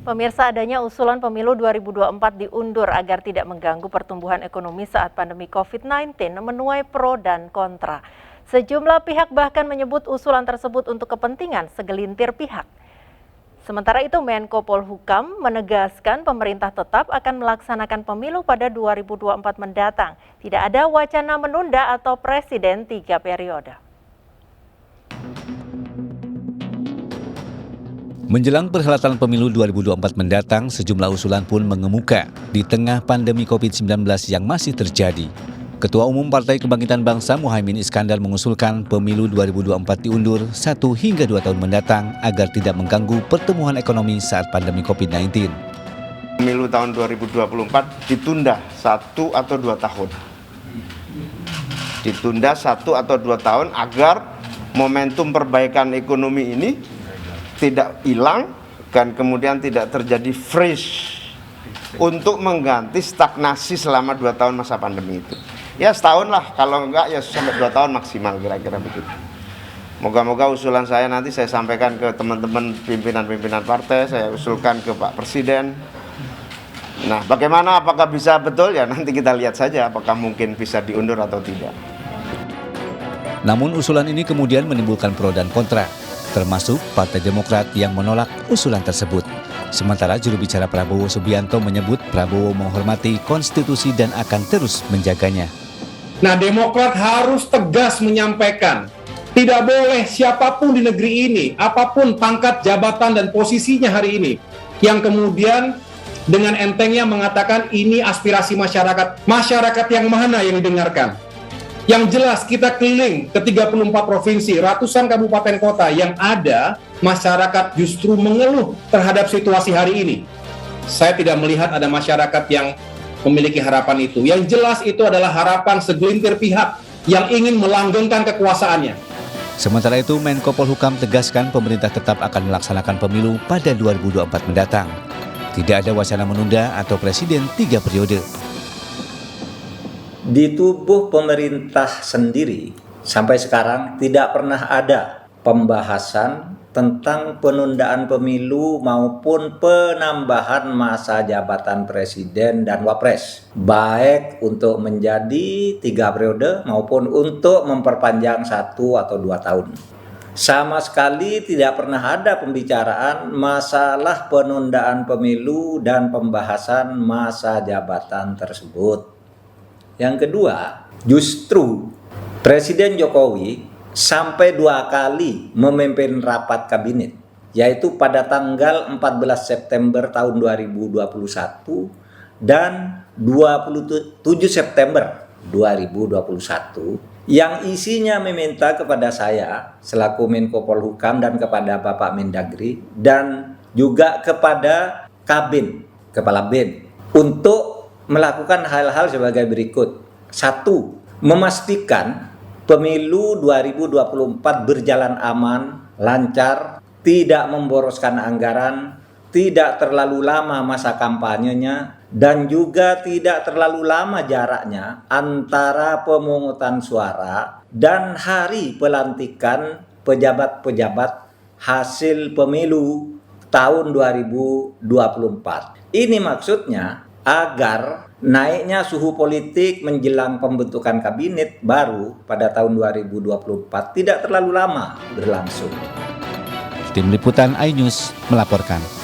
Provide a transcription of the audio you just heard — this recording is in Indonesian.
Pemirsa, adanya usulan pemilu 2024 diundur agar tidak mengganggu pertumbuhan ekonomi saat pandemi COVID-19 menuai pro dan kontra. Sejumlah pihak bahkan menyebut usulan tersebut untuk kepentingan segelintir pihak. Sementara itu, Menko Polhukam menegaskan pemerintah tetap akan melaksanakan pemilu pada 2024 mendatang. Tidak ada wacana menunda atau presiden 3 periode. Menjelang perhelatan pemilu 2024 mendatang, sejumlah usulan pun mengemuka di tengah pandemi COVID-19 yang masih terjadi. Ketua Umum Partai Kebangkitan Bangsa Muhaimin Iskandar mengusulkan pemilu 2024 diundur 1 hingga 2 tahun mendatang agar tidak mengganggu pertumbuhan ekonomi saat pandemi COVID-19. Pemilu tahun 2024 ditunda 1 atau 2 tahun. Ditunda 1 atau 2 tahun agar momentum perbaikan ekonomi ini tidak hilang dan kemudian tidak terjadi freeze untuk mengganti stagnasi selama 2 tahun masa pandemi itu. Ya setahun lah, kalau enggak ya sampai 2 tahun maksimal, kira-kira begitu. Moga-moga usulan saya nanti saya sampaikan ke teman-teman pimpinan-pimpinan partai, saya usulkan ke Pak Presiden. Nah, bagaimana, apakah bisa betul ya nanti kita lihat saja apakah mungkin bisa diundur atau tidak. Namun usulan ini kemudian menimbulkan pro dan kontra, termasuk Partai Demokrat yang menolak usulan tersebut. Sementara juru bicara Prabowo Subianto menyebut Prabowo menghormati konstitusi dan akan terus menjaganya. Nah, Demokrat harus tegas menyampaikan, tidak boleh siapapun di negeri ini, apapun pangkat jabatan dan posisinya hari ini, yang kemudian dengan entengnya mengatakan ini aspirasi masyarakat. Masyarakat yang mana yang didengarkan? Yang jelas kita keliling ke 34 provinsi, ratusan kabupaten kota yang ada, masyarakat justru mengeluh terhadap situasi hari ini. Saya tidak melihat ada masyarakat yang memiliki harapan itu. Yang jelas itu adalah harapan segelintir pihak yang ingin melanggengkan kekuasaannya. Sementara itu, Menko Polhukam tegaskan pemerintah tetap akan melaksanakan pemilu pada 2024 mendatang. Tidak ada wacana menunda atau presiden 3 periode. Di tubuh pemerintah sendiri sampai sekarang tidak pernah ada pembahasan tentang penundaan pemilu maupun penambahan masa jabatan presiden dan wapres, baik untuk menjadi 3 periode maupun untuk memperpanjang 1 atau 2 tahun. Sama sekali tidak pernah ada pembicaraan masalah penundaan pemilu dan pembahasan masa jabatan tersebut. Yang kedua, justru Presiden Jokowi sampai 2 kali memimpin rapat kabinet, yaitu pada tanggal 14 September tahun 2021 dan 27 September 2021, yang isinya meminta kepada saya selaku Menko Polhukam dan kepada Bapak Mendagri dan juga kepada Kabin, Kepala BIN, untuk melakukan hal-hal sebagai berikut. 1. Memastikan pemilu 2024 berjalan aman, lancar, tidak memboroskan anggaran, tidak terlalu lama masa kampanyenya, dan juga tidak terlalu lama jaraknya antara pemungutan suara dan hari pelantikan pejabat-pejabat hasil pemilu tahun 2024. Ini maksudnya agar naiknya suhu politik menjelang pembentukan kabinet baru pada tahun 2024 tidak terlalu lama berlangsung. Tim Liputan iNews melaporkan.